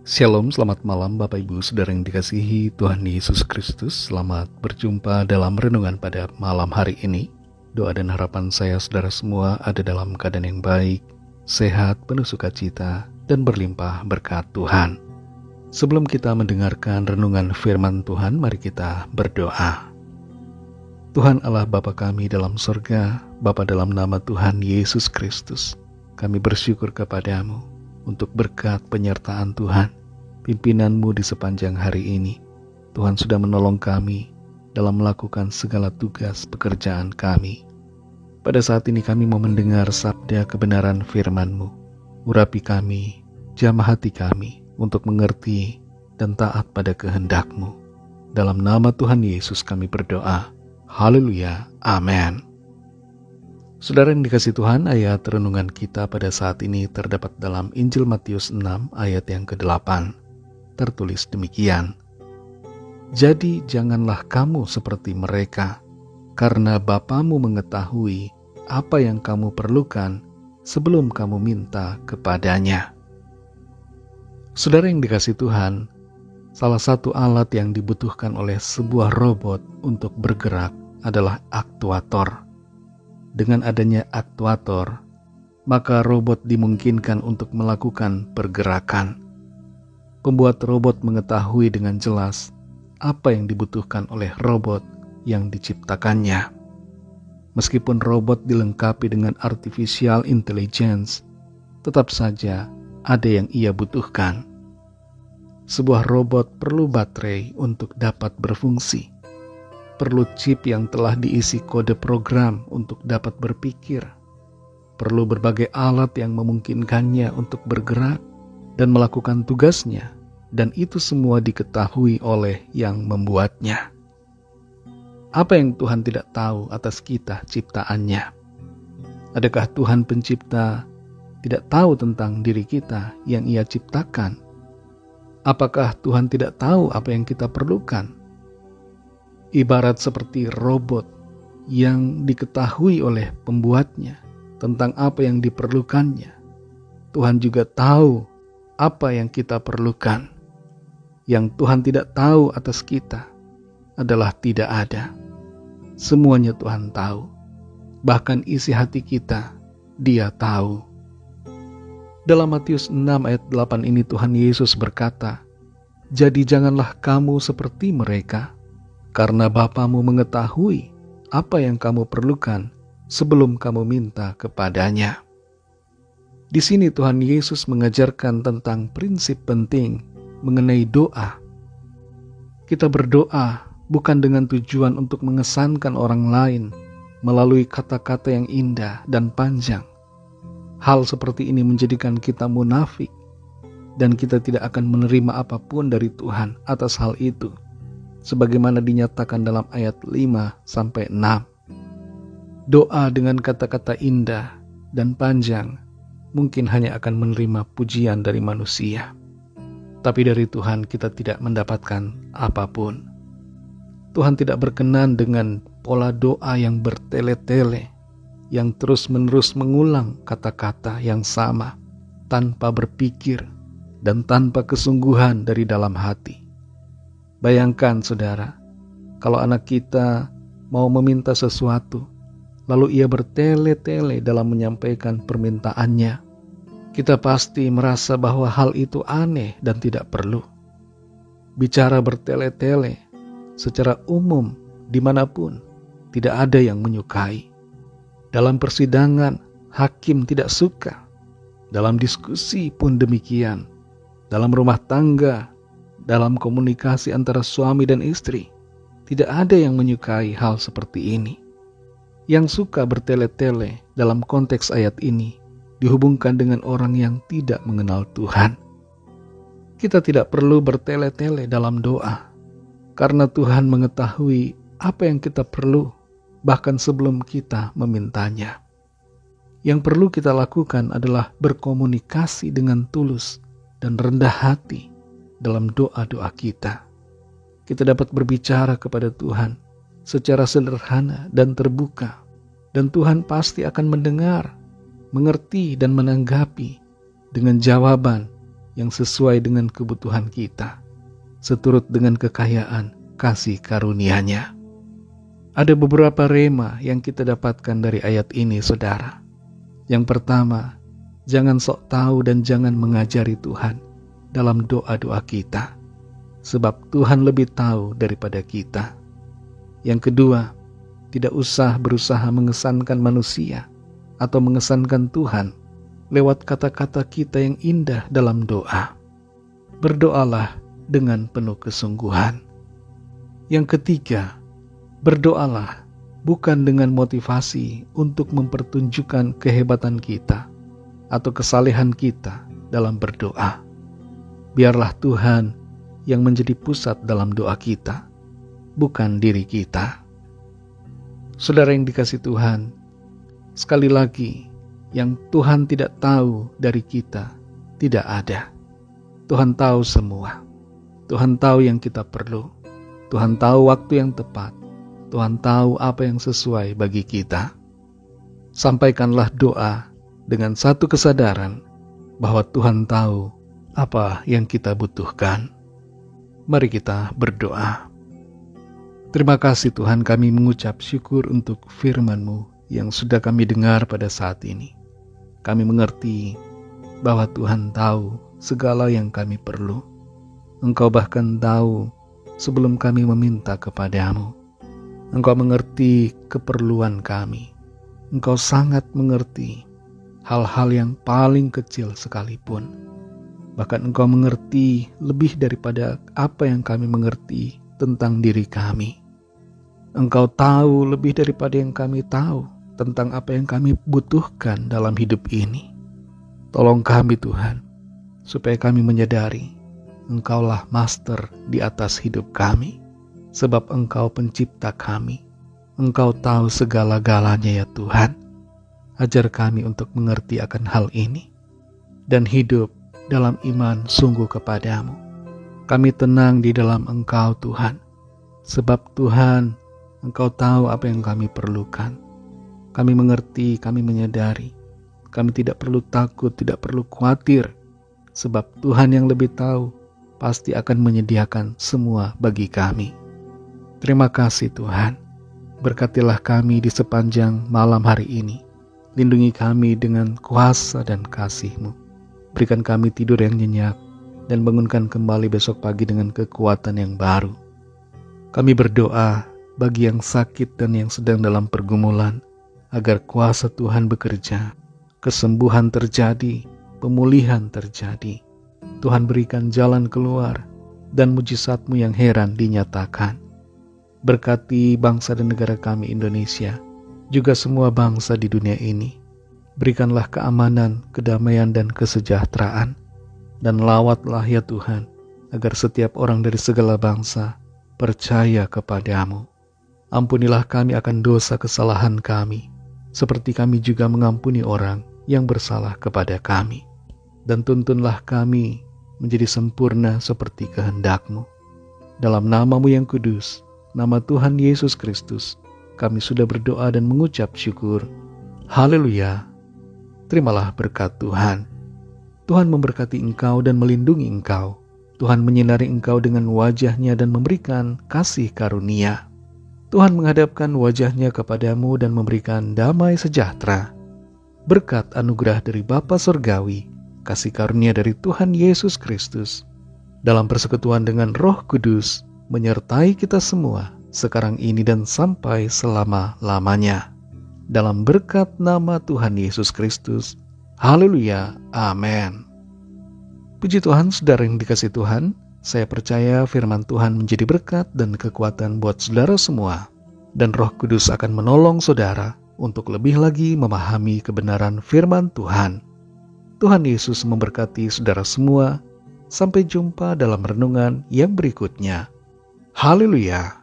Shalom, selamat malam Bapak Ibu Saudara yang dikasihi Tuhan Yesus Kristus. Selamat berjumpa dalam renungan pada malam hari ini. Doa dan harapan saya saudara semua ada dalam keadaan yang baik, sehat, penuh sukacita, dan berlimpah berkat Tuhan. Sebelum kita mendengarkan renungan firman Tuhan, mari kita berdoa. Tuhan Allah Bapa kami dalam surga, Bapa dalam nama Tuhan Yesus Kristus, kami bersyukur kepadamu untuk berkat penyertaan Tuhan, pimpinanmu di sepanjang hari ini. Tuhan sudah menolong kami dalam melakukan segala tugas pekerjaan kami. Pada saat ini kami mau mendengar sabda kebenaran firman-Mu. Urapi kami, jamah hati kami untuk mengerti dan taat pada kehendak-Mu. Dalam nama Tuhan Yesus kami berdoa. Haleluya, amin. Saudara yang dikasihi Tuhan, ayat renungan kita pada saat ini terdapat dalam Injil Matius 6 ayat yang ke-8. Tertulis demikian. Jadi janganlah kamu seperti mereka, karena Bapamu mengetahui apa yang kamu perlukan sebelum kamu minta kepadanya. Saudara yang dikasihi Tuhan, salah satu alat yang dibutuhkan oleh sebuah robot untuk bergerak adalah aktuator. Dengan adanya aktuator, maka robot dimungkinkan untuk melakukan pergerakan. Pembuat robot mengetahui dengan jelas apa yang dibutuhkan oleh robot yang diciptakannya. Meskipun robot dilengkapi dengan artificial intelligence, tetap saja ada yang ia butuhkan. Sebuah robot perlu baterai untuk dapat berfungsi. Perlu chip yang telah diisi kode program untuk dapat berpikir. Perlu berbagai alat yang memungkinkannya untuk bergerak dan melakukan tugasnya, dan itu semua diketahui oleh yang membuatnya. Apa yang Tuhan tidak tahu atas kita ciptaannya? Adakah Tuhan pencipta tidak tahu tentang diri kita yang Ia ciptakan? Apakah Tuhan tidak tahu apa yang kita perlukan? Ibarat seperti robot yang diketahui oleh pembuatnya tentang apa yang diperlukannya. Tuhan juga tahu apa yang kita perlukan. Yang Tuhan tidak tahu atas kita adalah tidak ada. Semuanya Tuhan tahu. Bahkan isi hati kita, Dia tahu. Dalam Matius 6 ayat 8 ini Tuhan Yesus berkata, "Jadi janganlah kamu seperti mereka, karena Bapamu mengetahui apa yang kamu perlukan sebelum kamu minta kepadanya." Di sini Tuhan Yesus mengajarkan tentang prinsip penting mengenai doa. Kita berdoa bukan dengan tujuan untuk mengesankan orang lain melalui kata-kata yang indah dan panjang. Hal seperti ini menjadikan kita munafik, dan kita tidak akan menerima apapun dari Tuhan atas hal itu, sebagaimana dinyatakan dalam ayat 5-6. Doa dengan kata-kata indah dan panjang mungkin hanya akan menerima pujian dari manusia, tapi dari Tuhan kita tidak mendapatkan apapun. Tuhan tidak berkenan dengan pola doa yang bertele-tele, yang terus-menerus mengulang kata-kata yang sama tanpa berpikir dan tanpa kesungguhan dari dalam hati. Bayangkan saudara, kalau anak kita mau meminta sesuatu, lalu ia bertele-tele dalam menyampaikan permintaannya, kita pasti merasa bahwa hal itu aneh dan tidak perlu. Bicara bertele-tele secara umum dimanapun tidak ada yang menyukai. Dalam persidangan, hakim tidak suka. Dalam diskusi pun demikian. Dalam rumah tangga, dalam komunikasi antara suami dan istri, tidak ada yang menyukai hal seperti ini. Yang suka bertele-tele dalam konteks ayat ini dihubungkan dengan orang yang tidak mengenal Tuhan. Kita tidak perlu bertele-tele dalam doa, karena Tuhan mengetahui apa yang kita perlu bahkan sebelum kita memintanya. Yang perlu kita lakukan adalah berkomunikasi dengan tulus dan rendah hati dalam doa-doa kita. Kita dapat berbicara kepada Tuhan secara sederhana dan terbuka, dan Tuhan pasti akan mendengar, mengerti dan menanggapi dengan jawaban yang sesuai dengan kebutuhan kita, seturut dengan kekayaan kasih karunia-Nya. Ada beberapa rema yang kita dapatkan dari ayat ini, saudara. Yang pertama, jangan sok tahu dan jangan mengajari Tuhan dalam doa-doa kita, sebab Tuhan lebih tahu daripada kita. Yang kedua, tidak usah berusaha mengesankan manusia atau mengesankan Tuhan lewat kata-kata kita yang indah dalam doa. Berdoalah dengan penuh kesungguhan. Yang ketiga, berdoalah bukan dengan motivasi untuk mempertunjukkan kehebatan kita atau kesalehan kita dalam berdoa. Biarlah Tuhan yang menjadi pusat dalam doa kita, bukan diri kita. Saudara yang dikasihi Tuhan, sekali lagi, yang Tuhan tidak tahu dari kita tidak ada. Tuhan tahu semua. Tuhan tahu yang kita perlu. Tuhan tahu waktu yang tepat. Tuhan tahu apa yang sesuai bagi kita. Sampaikanlah doa dengan satu kesadaran bahwa Tuhan tahu apa yang kita butuhkan. Mari kita berdoa. Terima kasih Tuhan, kami mengucap syukur untuk firman-Mu yang sudah kami dengar pada saat ini. Kami mengerti bahwa Tuhan tahu segala yang kami perlu. Engkau bahkan tahu sebelum kami meminta kepadamu. Engkau mengerti keperluan kami. Engkau sangat mengerti hal-hal yang paling kecil sekalipun. Bahkan Engkau mengerti lebih daripada apa yang kami mengerti tentang diri kami. Engkau tahu lebih daripada yang kami tahu tentang apa yang kami butuhkan dalam hidup ini. Tolong kami Tuhan, supaya kami menyadari Engkaulah master di atas hidup kami, sebab Engkau pencipta kami. Engkau tahu segala-galanya ya Tuhan. Ajar kami untuk mengerti akan hal ini, dan hidup dalam iman sungguh kepadamu. Kami tenang di dalam Engkau Tuhan, sebab Tuhan, Engkau tahu apa yang kami perlukan. Kami mengerti, kami menyadari. Kami tidak perlu takut, tidak perlu khawatir. Sebab Tuhan yang lebih tahu pasti akan menyediakan semua bagi kami. Terima kasih Tuhan. Berkatilah kami di sepanjang malam hari ini. Lindungi kami dengan kuasa dan kasih-Mu. Berikan kami tidur yang nyenyak dan bangunkan kembali besok pagi dengan kekuatan yang baru. Kami berdoa bagi yang sakit dan yang sedang dalam pergumulan, agar kuasa Tuhan bekerja, kesembuhan terjadi, pemulihan terjadi. Tuhan berikan jalan keluar, dan mujizat-Mu yang heran dinyatakan. Berkati bangsa dan negara kami Indonesia, juga semua bangsa di dunia ini. Berikanlah keamanan, kedamaian, dan kesejahteraan. Dan lawatlah ya Tuhan, agar setiap orang dari segala bangsa percaya kepadamu. Ampunilah kami akan dosa kesalahan kami, seperti kami juga mengampuni orang yang bersalah kepada kami. Dan tuntunlah kami menjadi sempurna seperti kehendak-Mu. Dalam nama-Mu yang kudus, nama Tuhan Yesus Kristus, kami sudah berdoa dan mengucap syukur. Haleluya. Terimalah berkat Tuhan. Tuhan memberkati engkau dan melindungi engkau. Tuhan menyinari engkau dengan wajah-Nya dan memberikan kasih karunia. Tuhan menghadapkan wajah-Nya kepadamu dan memberikan damai sejahtera. Berkat anugerah dari Bapa Surgawi, kasih karunia dari Tuhan Yesus Kristus, dalam persekutuan dengan Roh Kudus, menyertai kita semua, sekarang ini dan sampai selama-lamanya. Dalam berkat nama Tuhan Yesus Kristus. Haleluya. Amin. Puji Tuhan, saudara yang dikasihi Tuhan, saya percaya firman Tuhan menjadi berkat dan kekuatan buat saudara semua. Dan Roh Kudus akan menolong saudara untuk lebih lagi memahami kebenaran firman Tuhan. Tuhan Yesus memberkati saudara semua. Sampai jumpa dalam renungan yang berikutnya. Haleluya.